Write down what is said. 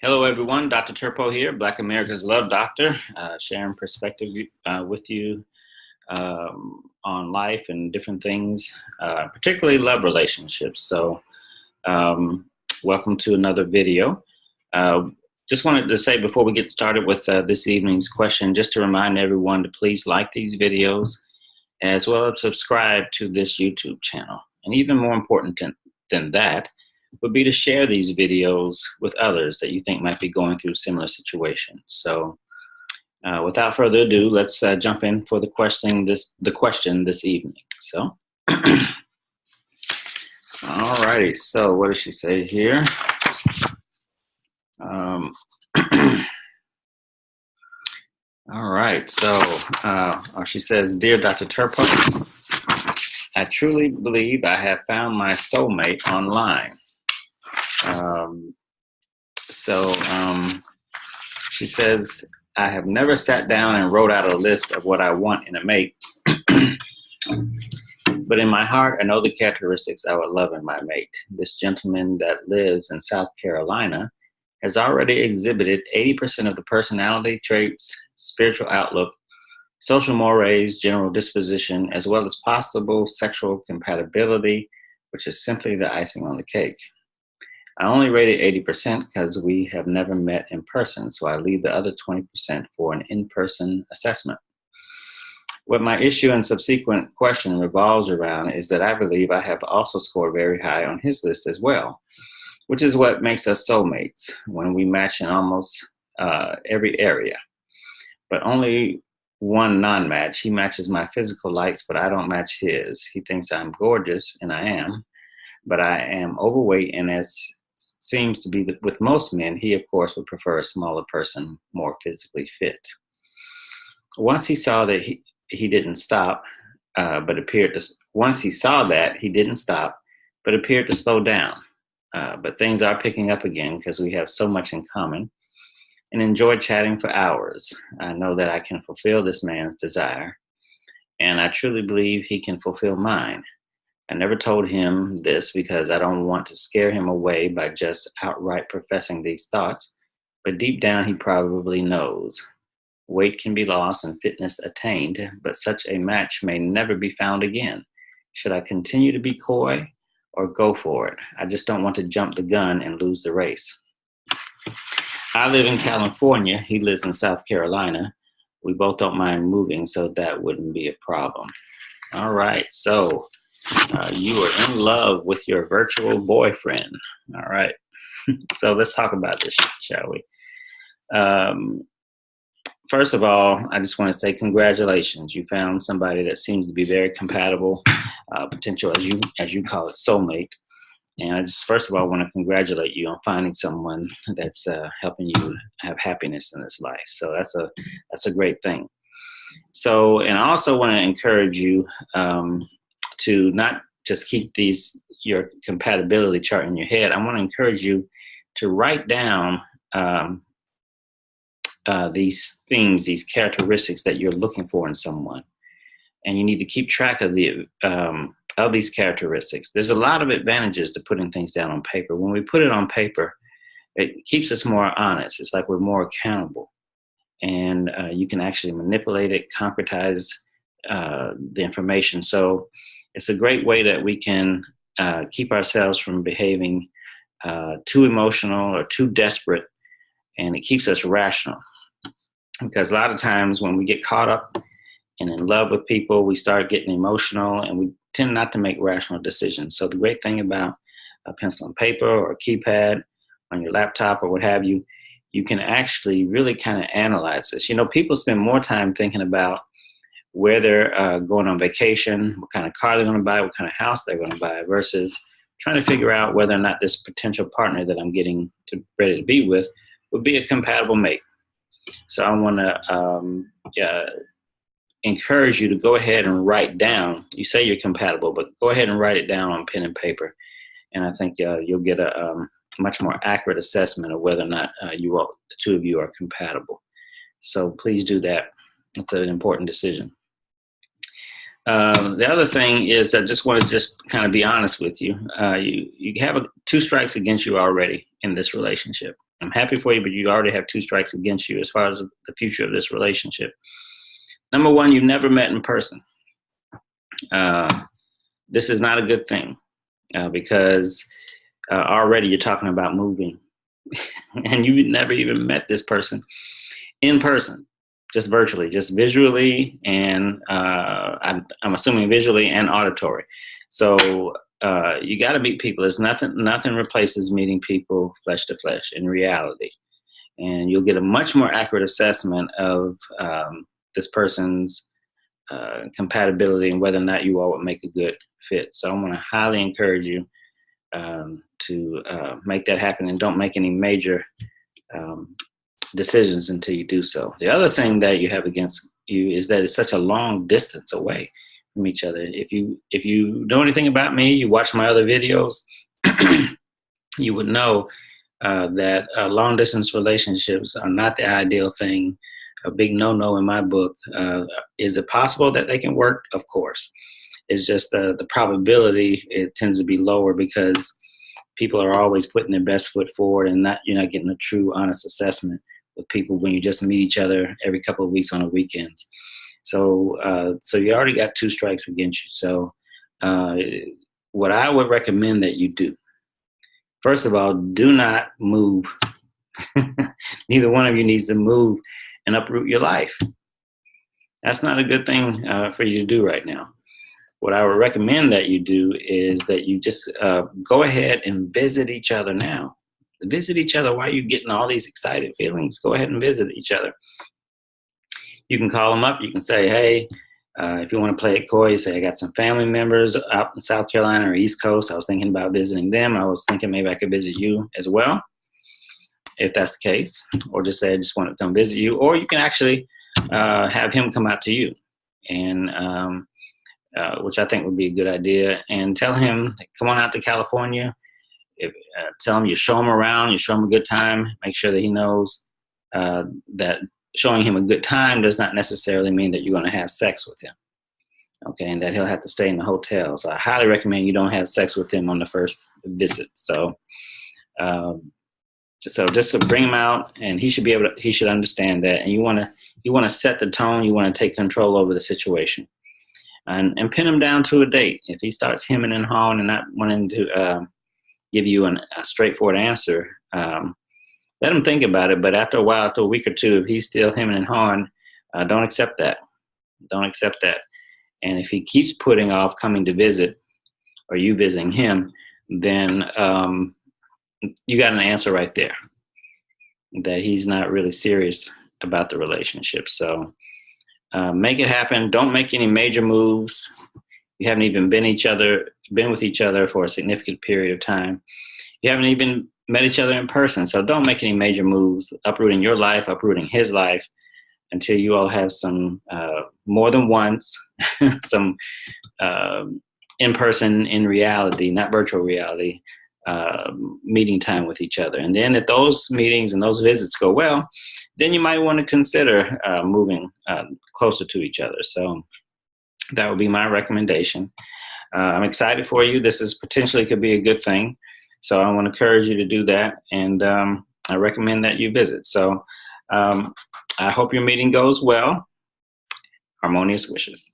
Hello, everyone. Dr. Turpo here, Black America's Love Doctor, sharing perspective with you on life and different things, particularly love relationships. So, um, welcome to another video. Uh, just wanted to say before we get started with this evening's question, just to remind everyone to please like these videos as well as subscribe to this YouTube channel. And even more important than that, would be to share these videos with others that you think might be going through similar situations. So without further ado, let's jump in for the question this evening. So, all righty. So what does she say here? All right. So she says, "Dear Dr. Turpo, I truly believe I have found my soulmate online." She says, "I have never sat down and wrote out a list of what I want in a mate, but in my heart, I know the characteristics I would love in my mate. This gentleman that lives in South Carolina has already exhibited 80% of the personality traits, spiritual outlook, social mores, general disposition, as well as possible sexual compatibility, which is simply the icing on the cake. I only rated 80% because we have never met in person, so I leave the other 20% for an in-person assessment. What my issue and subsequent question revolves around is that I believe I have also scored very high on his list as well, which is what makes us soulmates when we match in almost every area. But only one non-match. He matches my physical likes, but I don't match his. He thinks I'm gorgeous, and I am, but I am overweight, and as seems to be with most men, he of course would prefer a smaller person, more physically fit. Once he saw that he didn't stop, but appeared to. Once he saw that he didn't stop, but appeared to slow down. But things are picking up again because we have so much in common, and enjoy chatting for hours. I know that I can fulfill this man's desire, and I truly believe he can fulfill mine. I never told him this because I don't want to scare him away by just outright professing these thoughts, but deep down he probably knows. Weight can be lost and fitness attained, but such a match may never be found again. Should I continue to be coy or go for it? I just don't want to jump the gun and lose the race. I live in California. He lives in South Carolina. We both don't mind moving, so that wouldn't be a problem. All right, so you are in love with your virtual boyfriend. All right. So let's talk about this, shall we? First of all, I just want to say congratulations. You found somebody that seems to be very compatible, potential, as you call it, soulmate. And I just, first of all, want to congratulate you on finding someone that's helping you have happiness in this life. So that's a great thing. So, and I also want to encourage you to not just keep your compatibility chart in your head. I want to encourage you to write down these things, these characteristics that you're looking for in someone, and you need to keep track of these characteristics. There's a lot of advantages to putting things down on paper. When we put it on paper, it keeps us more honest. It's like we're more accountable, and you can actually manipulate it, concretize the information. So it's a great way that we can keep ourselves from behaving too emotional or too desperate, and it keeps us rational. Because a lot of times when we get caught up and in love with people, we start getting emotional and we tend not to make rational decisions. So the great thing about a pencil and paper or a keypad on your laptop or what have you, you can actually really kind of analyze this. You know, people spend more time thinking about where they're going on vacation, what kind of car they're going to buy, what kind of house they're going to buy, versus trying to figure out whether or not this potential partner that I'm getting ready to be with would be a compatible mate. So I want to encourage you to go ahead and write down. You say you're compatible, but go ahead and write it down on pen and paper, and I think you'll get a much more accurate assessment of whether or not the two of you are compatible. So please do that. It's an important decision. The other thing is I just want to kind of be honest with you. You have two strikes against you already in this relationship. I'm happy for you, but you already have 2 strikes against you as far as the future of this relationship. Number 1, you never met in person. This is not a good thing because already you're talking about moving and you never even met this person in person, just virtually, just visually, and I'm assuming visually and auditory. So you got to meet people. There's nothing replaces meeting people flesh to flesh in reality, and you'll get a much more accurate assessment of this person's compatibility and whether or not you all would make a good fit. So I want to highly encourage you to make that happen, and don't make any major decisions until you do so. The other thing that you have against you is that it's such a long distance away from each other. If you know anything about me, you watch my other videos, you would know that long distance relationships are not the ideal thing. A big no-no in my book. Is it possible that they can work? Of course. It's just the probability, it tends to be lower because people are always putting their best foot forward, and you're not getting a true, honest assessment with people when you just meet each other every couple of weeks on the weekends. So you already got 2 strikes against you. So what I would recommend that you do, first of all, do not move. Neither one of you needs to move and uproot your life. That's not a good thing for you to do right now. What I would recommend that you do is that you just go ahead and visit each other now. Visit each other while you're getting all these excited feelings. Go ahead and visit each other. You can call them up. You can say, hey, if you want to play it coy, you say, I got some family members out in South Carolina or East Coast. I was thinking about visiting them. I was thinking maybe I could visit you as well, if that's the case. Or just say, I just want to come visit you. Or you can actually have him come out to you, and which I think would be a good idea, and tell him, come on out to California. Tell him you show him around, you show him a good time. Make sure that he knows that showing him a good time does not necessarily mean that you're going to have sex with him. Okay, and that he'll have to stay in the hotel. So I highly recommend you don't have sex with him on the first visit. So just to bring him out, and he should understand that. And you want to set the tone. You want to take control over the situation, and pin him down to a date. If he starts hemming and hawing and not wanting to give you a straightforward answer, let him think about it. But after a while, after a week or two, if he's still hemming and hawing, don't accept that. Don't accept that. And if he keeps putting off coming to visit, or you visiting him, then you got an answer right there, that he's not really serious about the relationship. So make it happen. Don't make any major moves. You haven't even been with each other for a significant period of time. You haven't even met each other in person. So don't make any major moves, uprooting your life, uprooting his life, until you all have some more than once, some in person, in reality, not virtual reality, meeting time with each other. And then if those meetings and those visits go well, then you might want to consider moving closer to each other. So that would be my recommendation. I'm excited for you. This is potentially could be a good thing. So I want to encourage you to do that. And I recommend that you visit. So I hope your meeting goes well. Harmonious wishes.